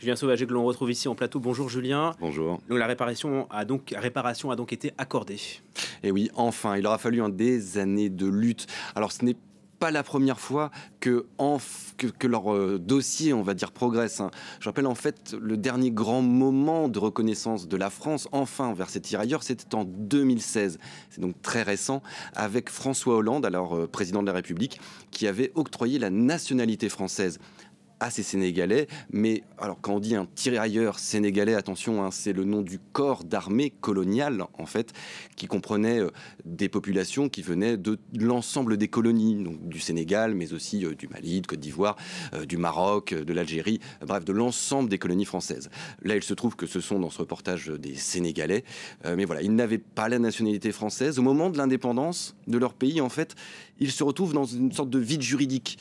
Julien Sauvager que l'on retrouve ici en plateau. Bonjour Julien. Bonjour. Donc la réparation a donc été accordée. Et oui, enfin, il aura fallu des années de lutte. Alors ce n'est pas la première fois que leur dossier, on va dire, progresse. Je rappelle en fait le dernier grand moment de reconnaissance de la France, enfin, envers ces tirailleurs, c'était en 2016. C'est donc très récent, avec François Hollande, alors président de la République, qui avait octroyé la nationalité française à ces Sénégalais. Mais alors quand on dit un tirailleur sénégalais, attention, c'est le nom du corps d'armée colonial en fait, qui comprenait des populations qui venaient de l'ensemble des colonies, donc du Sénégal, mais aussi du Mali, de Côte d'Ivoire, du Maroc, de l'Algérie, bref, de l'ensemble des colonies françaises. Là, il se trouve que ce sont dans ce reportage des Sénégalais, mais voilà, ils n'avaient pas la nationalité française. Au moment de l'indépendance de leur pays, en fait, ils se retrouvent dans une sorte de vide juridique.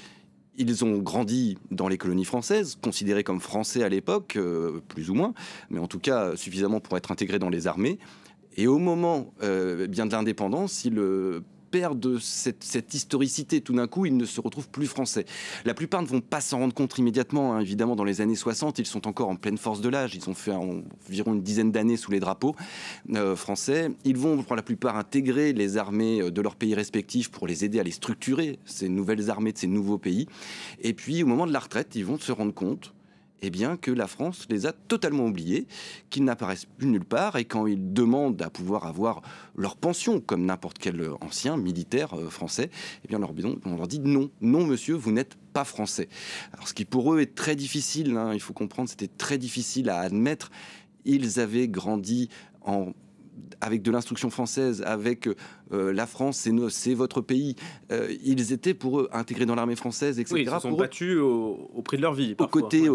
Ils ont grandi dans les colonies françaises, considérés comme français à l'époque, plus ou moins, mais en tout cas suffisamment pour être intégrés dans les armées. Et au moment bien de l'indépendance, ils perdent cette historicité. Tout d'un coup, ils ne se retrouvent plus français. La plupart ne vont pas s'en rendre compte immédiatement. Évidemment, dans les années 60, ils sont encore en pleine force de l'âge. Ils ont fait environ une dizaine d'années sous les drapeaux français. Ils vont, pour la plupart, intégrer les armées de leurs pays respectifs pour les aider à les structurer, ces nouvelles armées de ces nouveaux pays. Et puis, au moment de la retraite, ils vont se rendre compte que la France les a totalement oubliés, qu'ils n'apparaissent plus nulle part, et quand ils demandent à pouvoir avoir leur pension, comme n'importe quel ancien militaire français, on leur dit non, non monsieur, vous n'êtes pas français. Alors ce qui pour eux est très difficile, il faut comprendre, c'était très difficile à admettre. Ils avaient grandi avec de l'instruction française, avec la France, c'est votre pays. Ils étaient pour eux intégrés dans l'armée française, etc. Oui, ils se sont battus au prix de leur vie. Aux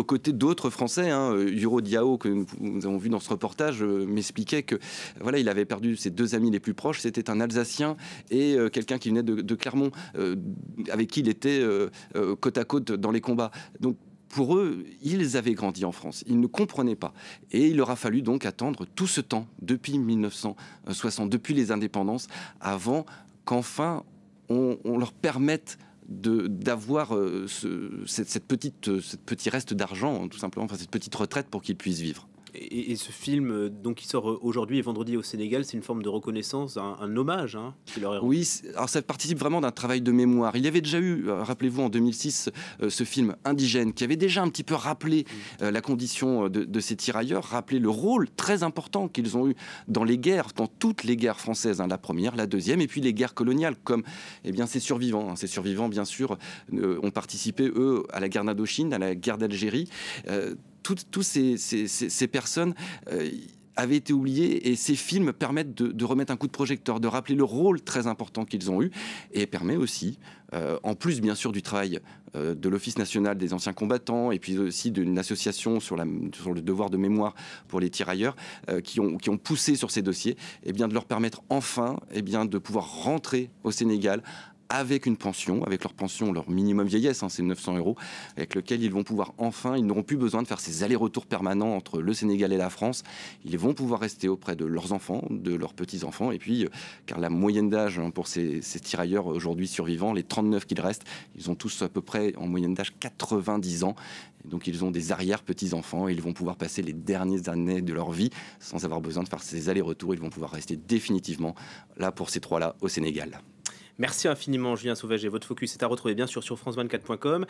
côtés d'autres Français. Yoro Diao, que nous avons vu dans ce reportage, m'expliquait que voilà, il avait perdu ses deux amis les plus proches. C'était un Alsacien et quelqu'un qui venait de Clermont, avec qui il était côte à côte dans les combats. Donc, pour eux, ils avaient grandi en France, ils ne comprenaient pas. Et il leur a fallu donc attendre tout ce temps, depuis 1960, depuis les indépendances, avant qu'enfin on leur permette d'avoir ce petit reste d'argent, tout simplement, cette petite retraite pour qu'ils puissent vivre. Et ce film, donc, qui sort aujourd'hui et vendredi au Sénégal, c'est une forme de reconnaissance, un hommage qui leur est rendu. Oui, alors ça participe vraiment d'un travail de mémoire. Il y avait déjà eu, rappelez-vous, en 2006, ce film Indigène, qui avait déjà un petit peu rappelé la condition de ces tirailleurs, rappelé le rôle très important qu'ils ont eu dans les guerres, dans toutes les guerres françaises, la première, la deuxième, et puis les guerres coloniales, comme ces survivants. Ces survivants, bien sûr, ont participé, eux, à la guerre d'Indochine, à la guerre d'Algérie. Toutes ces personnes avaient été oubliées, et ces films permettent de remettre un coup de projecteur, de rappeler le rôle très important qu'ils ont eu, et permet aussi, en plus bien sûr du travail de l'Office national des anciens combattants, et puis aussi d'une association sur le devoir de mémoire pour les tirailleurs, qui ont poussé sur ces dossiers, de leur permettre enfin de pouvoir rentrer au Sénégal avec une pension, avec leur pension, leur minimum vieillesse, c'est 900 €, avec lequel ils vont pouvoir enfin, ils n'auront plus besoin de faire ces allers-retours permanents entre le Sénégal et la France. Ils vont pouvoir rester auprès de leurs enfants, de leurs petits-enfants, et puis, car la moyenne d'âge pour ces tirailleurs aujourd'hui survivants, les 39 qu'il reste, ils ont tous à peu près en moyenne d'âge 90 ans. Et donc ils ont des arrière-petits-enfants, et ils vont pouvoir passer les dernières années de leur vie sans avoir besoin de faire ces allers-retours. Ils vont pouvoir rester définitivement là pour ces trois-là au Sénégal. Merci infiniment Julien Sauvager. Votre focus est à retrouver bien sûr sur france24.com.